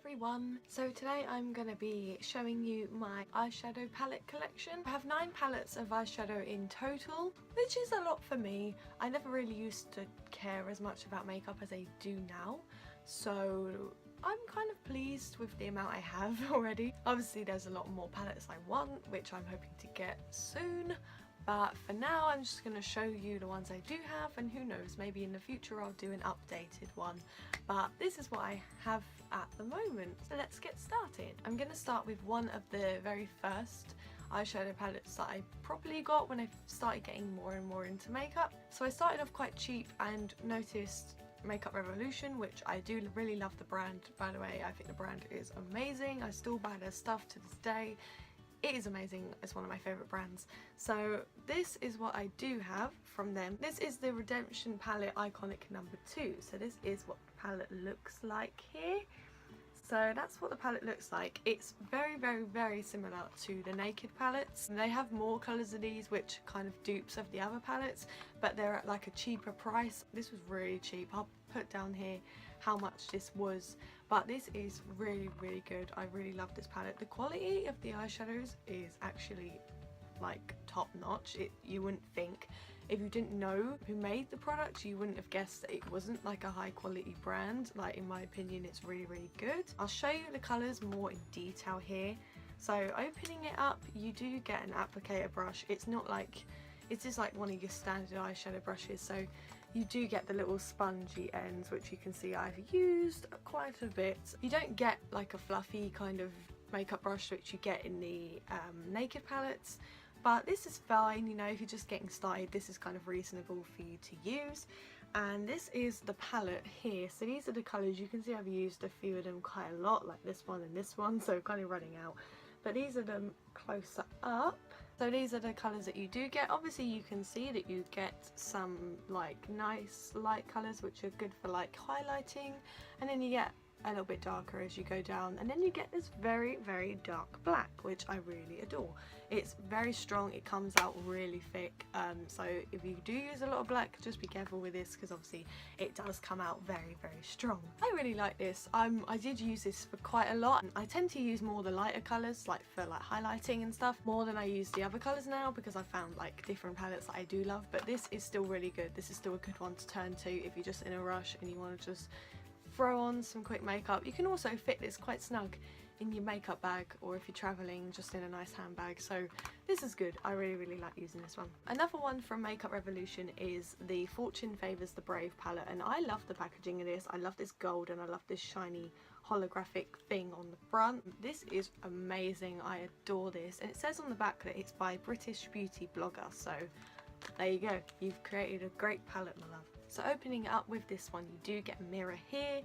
everyone! So today I'm going to be showing you my eyeshadow palette collection. I have 9 palettes of eyeshadow in total, which is a lot for me. I never really used to care as much about makeup as I do now, so I'm kind of pleased with the amount I have already. Obviously there's a lot more palettes I want, which I'm hoping to get soon. But for now I'm just going to show you the ones I do have, and who knows, maybe in the future I'll do an updated one. But this is what I have at the moment, so let's get started. I'm going to start with one of the very first eyeshadow palettes that I properly got when I started getting more and more into makeup. So I started off quite cheap and noticed Makeup Revolution, which I do really love the brand, by the way. I think the brand is amazing. I still buy their stuff to this day. It is amazing. It's one of my favourite brands. So this is what I do have from them. This is the Redemption palette Iconic number 2. So this is what the palette looks like here. So that's what the palette looks like. It's very similar to the Naked palettes. They have more colours of these, which kind of dupes of the other palettes, but they're at like a cheaper price. This was really cheap. I'll put down here how much this was, but this is really good. I really love this palette. The quality of the eyeshadows is actually like top notch. You wouldn't think, if you didn't know who made the product, you wouldn't have guessed that it wasn't like a high quality brand. Like, in my opinion, it's really good. I'll show you the colours more in detail here. So opening it up, you do get an applicator brush. It's not like, it's just like one of your standard eyeshadow brushes. So you do get the little spongy ends, which you can see I've used quite a bit. You don't get like a fluffy kind of makeup brush which you get in the Naked palettes, but this is fine, you know, if you're just getting started, this is kind of reasonable for you to use. And this is the palette here. So these are the colours. You can see I've used a few of them quite a lot, like this one and this one, so kind of running out. But these are them closer up. So these are the colours that you do get. Obviously you can see that you get some like nice light colours which are good for like highlighting, and then you get a little bit darker as you go down, and then you get this very dark black, which I really adore. It's very strong, it comes out really thick, so if you do use a lot of black, just be careful with this, because obviously it does come out very strong. I really like this. I did use this for quite a lot. I tend to use more the lighter colours, like for like highlighting and stuff, more than I use the other colours now, because I found like different palettes that I do love. But this is still really good. This is still a good one to turn to if you're just in a rush and you want to just throw on some quick makeup. You can also fit this quite snug in your makeup bag, or if you're travelling, just in a nice handbag. So this is good. I really like using this one. Another one from Makeup Revolution is the Fortune Favours the Brave palette, and I love the packaging of this. I love this gold and I love this shiny holographic thing on the front. This is amazing. I adore this, and it says on the back that it's by British beauty blogger, so there you go. You've created a great palette, my love. So opening it up with this one, you do get a mirror here,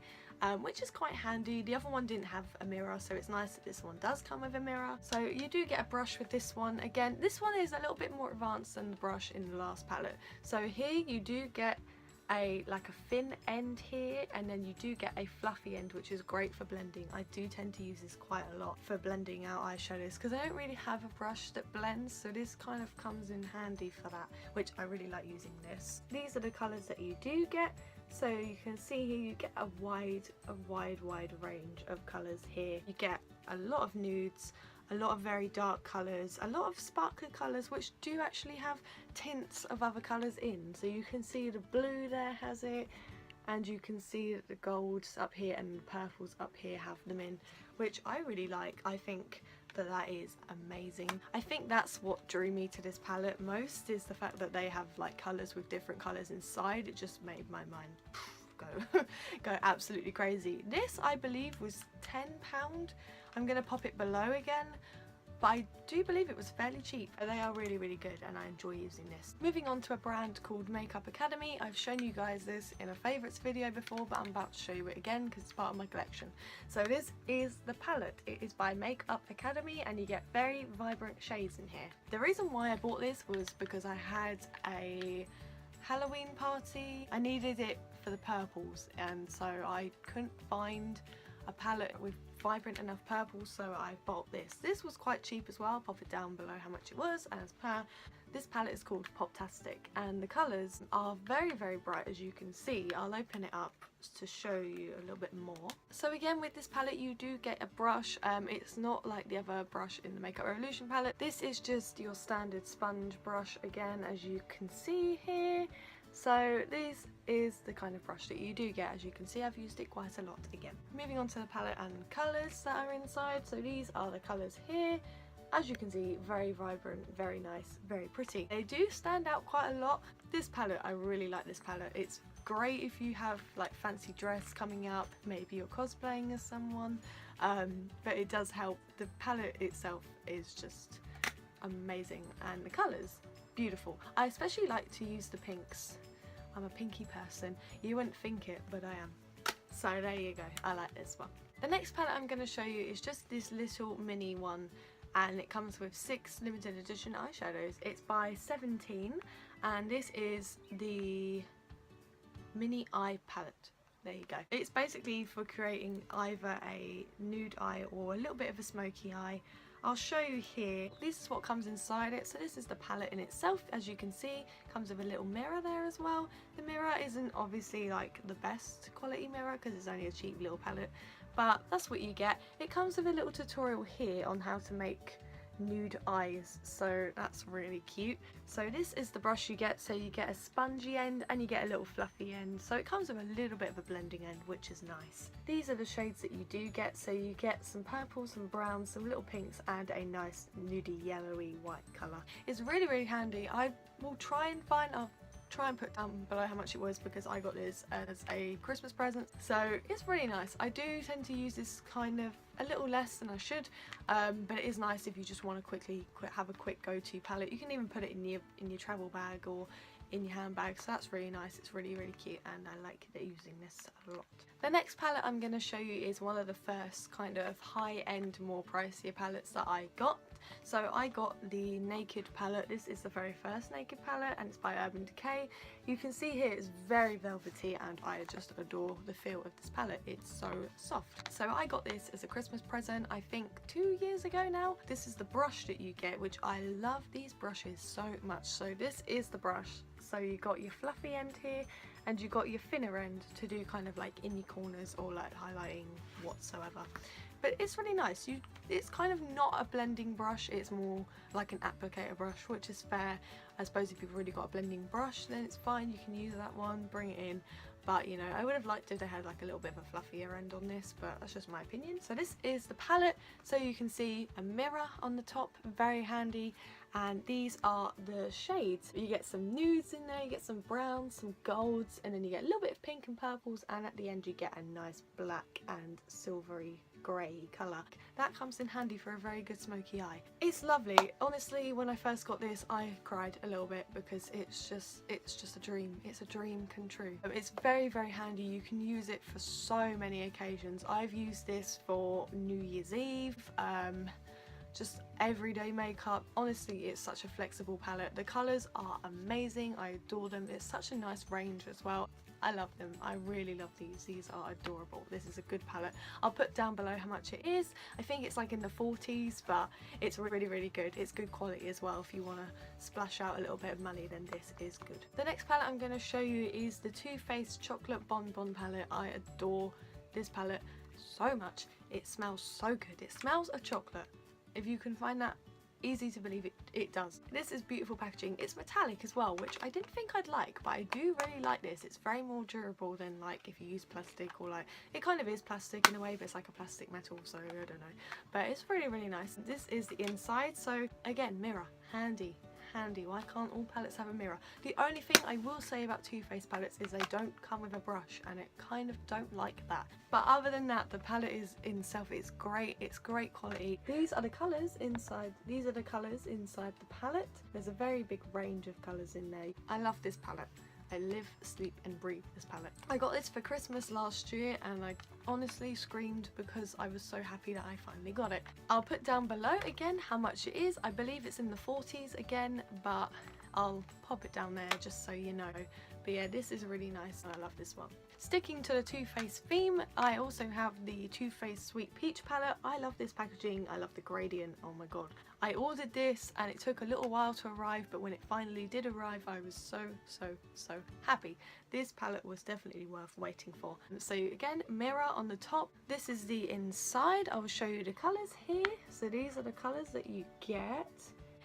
which is quite handy. The other one didn't have a mirror, so it's nice that this one does come with a mirror. So you do get a brush with this one. Again, this one is a little bit more advanced than the brush in the last palette. So here you do get like a thin end here, and then you do get a fluffy end, which is great for blending. I do tend to use this quite a lot for blending out eyeshadows, because I don't really have a brush that blends, so this kind of comes in handy for that, which I really like using this. These are the colours that you do get. So you can see here you get a wide range of colours here. You get a lot of nudes, a lot of very dark colours, a lot of sparkly colours which do actually have tints of other colours in. So you can see the blue there has it, and you can see that the golds up here and the purples up here have them in, which I really like. I think that is amazing. I think that's what drew me to this palette most, is the fact that they have like colours with different colours inside. It just made my mind go absolutely crazy. This I believe was £10. I'm gonna pop it below again, but I do believe it was fairly cheap. They are really good, and I enjoy using this. Moving on to a brand called Makeup Academy. I've shown you guys this in a favourites video before, but I'm about to show you it again because it's part of my collection. So this is the palette. It is by Makeup Academy, and you get very vibrant shades in here. The reason why I bought this was because I had a Halloween party. I needed it for the purples, and so I couldn't find a palette with vibrant enough purple, so I bought this. This was quite cheap as well. I'll pop it down below how much it was as per. This palette is called Poptastic, and the colours are very, very bright, as you can see. I'll open it up to show you a little bit more. So again, with this palette you do get a brush. It's not like the other brush in the Makeup Revolution palette. This is just your standard sponge brush again, as you can see here. So this is the kind of brush that you do get. As you can see, I've used it quite a lot again. Moving on to the palette and colours that are inside. So these are the colours here. As you can see, very vibrant, very nice, very pretty. They do stand out quite a lot. This palette, I really like this palette. It's great if you have like fancy dress coming up, maybe you're cosplaying as someone, but it does help. The palette itself is just amazing, and the colours, beautiful. I especially like to use the pinks. I'm a pinky person. You wouldn't think it, but I am. So there you go, I like this one. The next palette I'm going to show you is just this little mini one, and it comes with 6 limited edition eyeshadows. It's by 17, and this is the mini eye palette. There you go. It's basically for creating either a nude eye or a little bit of a smoky eye. I'll show you here. This is what comes inside it. So this is the palette in itself. As you can see, comes with a little mirror there as well. The mirror isn't obviously like the best quality mirror because it's only a cheap little palette, but that's what you get. It comes with a little tutorial here on how to make nude eyes, so that's really cute. So this is the brush you get. So you get a spongy end and you get a little fluffy end, so it comes with a little bit of a blending end, which is nice. These are the shades that you do get. So you get some purples, some browns, some little pinks, and a nice nudie yellowy white colour. It's really, really handy. I will try and put down below how much it was, because I got this as a Christmas present, so it's really nice. I do tend to use this kind of a little less than I should, but it is nice if you just want to quickly have a quick go-to palette. You can even put it in your travel bag or in your handbag, so that's really nice. It's really, really cute, and I like using this a lot. The next palette I'm going to show you is one of the first kind of high-end, more pricier palettes that I got. So I got the Naked palette. This is the very first Naked palette, and it's by Urban Decay. You can see here it's very velvety, and I just adore the feel of this palette. It's so soft. So I got this as a Christmas present, I think 2 years ago now. This is the brush that you get, which I love these brushes so much. So this is the brush. So you got your fluffy end here, and you got your thinner end to do kind of like in your corners or like highlighting whatsoever. But it's really nice. It's kind of not a blending brush, it's more like an applicator brush, which is fair. I suppose if you've already got a blending brush, then it's fine, you can use that one, bring it in. But you know, I would have liked if they had like a little bit of a fluffier end on this, but that's just my opinion. So this is the palette. So you can see a mirror on the top, very handy. And these are the shades. You get some nudes in there, you get some browns, some golds, and then you get a little bit of pink and purples, and at the end you get a nice black and silvery grey colour. That comes in handy for a very good smoky eye. It's lovely. Honestly, when I first got this, I cried a little bit because it's just a dream. It's a dream come true. It's very, very handy. You can use it for so many occasions. I've used this for New Year's Eve, just everyday makeup. Honestly, it's such a flexible palette. The colours are amazing. I adore them. It's such a nice range as well. I love them. I really love these. These are adorable. This is a good palette. I'll put down below how much it is. I think it's like in the 40s, but it's really, really good. It's good quality as well. If you want to splash out a little bit of money, then this is good. The next palette I'm going to show you is the Too Faced Chocolate Bonbon palette. I adore this palette so much. It smells so good. It smells of chocolate. If you can find that, easy to believe, it does. This is beautiful packaging. It's metallic as well, which I didn't think I'd like, but I do really like this. It's very more durable than like if you use plastic, or like, it kind of is plastic in a way, but it's like a plastic metal, so I don't know. But it's really, really nice. This is the inside. So again, mirror, handy. Why can't all palettes have a mirror? The only thing I will say about Too Faced palettes is they don't come with a brush, and it kind of don't like that. But other than that, the palette is in itself, it's great. It's great quality. These are the colours inside. These are the colours inside the palette. There's a very big range of colours in there. I love this palette. I live, sleep and breathe this palette. I got this for Christmas last year, and I honestly screamed because I was so happy that I finally got it. I'll put down below again how much it is. I believe it's in the 40s again, but I'll pop it down there just so you know. But But yeah, this is really nice and I love this one. Sticking to the Too Faced theme, I also have the Too Faced Sweet Peach palette. I love this packaging, I love the gradient, oh my god. I ordered this and it took a little while to arrive, but when it finally did arrive I was so happy. This palette was definitely worth waiting for. So again, mirror on the top. This is the inside. I will show you the colours here. So these are the colours that you get.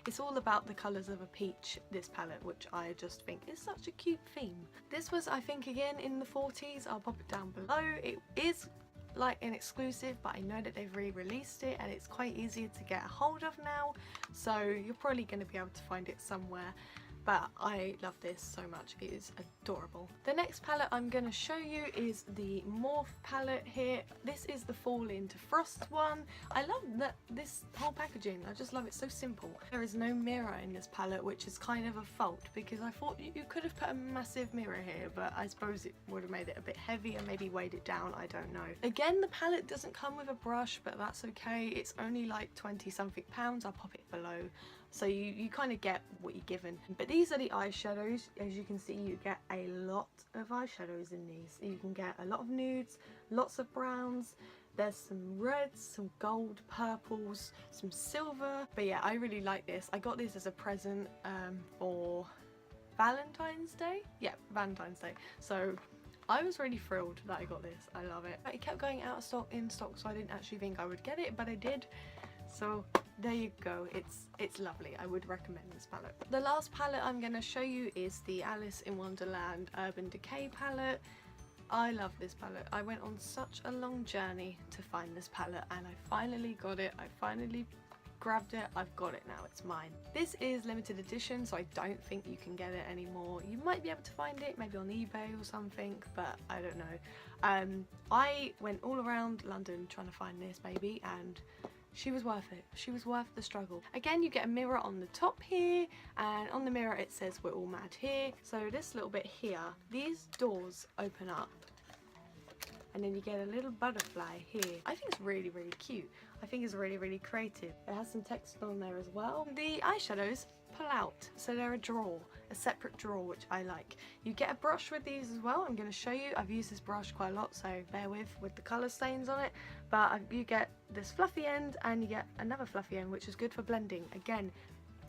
It's all about the colours of a peach, this palette, which I just think is such a cute theme. This was, I think, again in the 40s. I'll pop it down below. It is like an exclusive, but I know that they've re-released it and it's quite easier to get a hold of now, so you're probably going to be able to find it somewhere. But I love this so much, it is adorable. The next palette I'm going to show you is the Morphe palette here. This is the Fall into Frost one. I love this whole packaging, I just love it, so simple. There is no mirror in this palette, which is kind of a fault because I thought you could have put a massive mirror here, but I suppose it would have made it a bit heavy and maybe weighed it down, I don't know. Again, the palette doesn't come with a brush, but that's okay. It's only like 20 something pounds, I'll pop it below. So you kind of get what you're given. But these are the eyeshadows. As you can see, you get a lot of eyeshadows in these. You can get a lot of nudes, lots of browns. There's some reds, some gold, purples, some silver. But yeah, I really like this. I got this as a present for Valentine's Day. Yeah, Valentine's Day. So I was really thrilled that I got this. I love it. It kept going out of stock, in stock, so I didn't actually think I would get it, but I did. So there you go, it's lovely. I would recommend this palette. The last palette I'm going to show you is the Alice in Wonderland Urban Decay palette. I love this palette. I went on such a long journey to find this palette and I finally got it. I finally grabbed it. I've got it now, it's mine. This is limited edition, so I don't think you can get it anymore. You might be able to find it maybe on eBay or something, but I don't know. I went all around London trying to find this baby and she was worth it. She was worth the struggle. Again, you get a mirror on the top here, and on the mirror it says we're all mad here. So this little bit here, these doors open up and then you get a little butterfly here. I think it's really cute. I think it's really creative. It has some text on there as well. The eyeshadows pull out, so they're a drawer, a separate drawer, which I like. You get a brush with these as well. I'm going to show you. I've used this brush quite a lot, so bear with the colour stains on it. But you get this fluffy end and you get another fluffy end, which is good for blending. Again,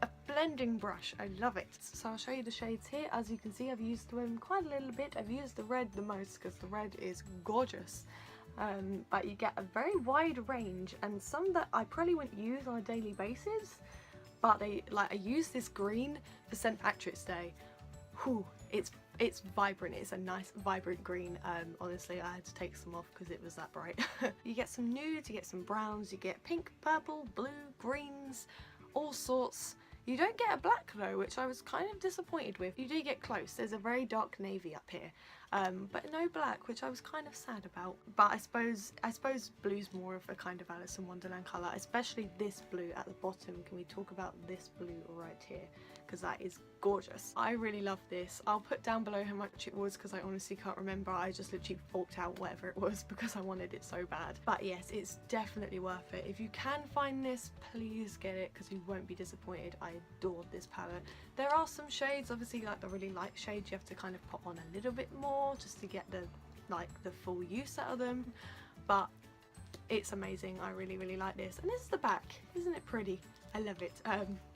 a blending brush, I love it. So I'll show you the shades here. As you can see, I've used them quite a little bit. I've used the red the most because the red is gorgeous. But you get a very wide range, and some that I probably wouldn't use on a daily basis, but I use this green for St. Patrick's Day. Whew, it's vibrant. It's a nice vibrant green. Honestly, I had to take some off because it was that bright. You get some nudes, you get some browns, you get pink, purple, blue, greens, all sorts. You don't get a black though, which I was kind of disappointed with. You do get close. There's a very dark navy up here, but no black, which I was kind of sad about. But I suppose blue's more of a kind of Alice in Wonderland colour, especially this blue at the bottom. Can we talk about this blue right here? Because that is gorgeous. I really love this. I'll put down below how much it was because I honestly can't remember. I just literally forked out whatever it was because I wanted it so bad. But yes, it's definitely worth it. If you can find this, please get it because you won't be disappointed. I adored this palette. There are some shades, obviously like the really light shades you have to kind of put on a little bit more just to get the full use out of them, but it's amazing. I really like this. And this is the back. Isn't it pretty? I love it.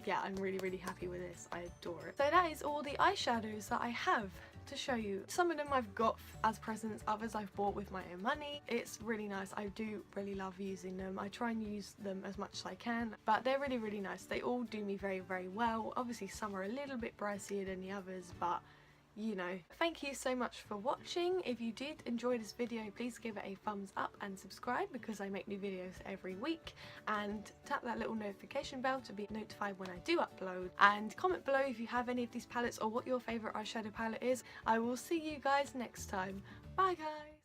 Yeah, I'm really happy with this. I adore it. So that is all the eyeshadows that I have to show you. Some of them I've got as presents, others I've bought with my own money. It's really nice. I do really love using them. I try and use them as much as I can, but they're really nice. They all do me very well. Obviously some are a little bit pricier than the others, but you know. Thank you so much for watching. If you did enjoy this video, please give it a thumbs up and subscribe because I make new videos every week, and tap that little notification bell to be notified when I do upload, and comment below if you have any of these palettes or what your favourite eyeshadow palette is. I will see you guys next time. Bye guys!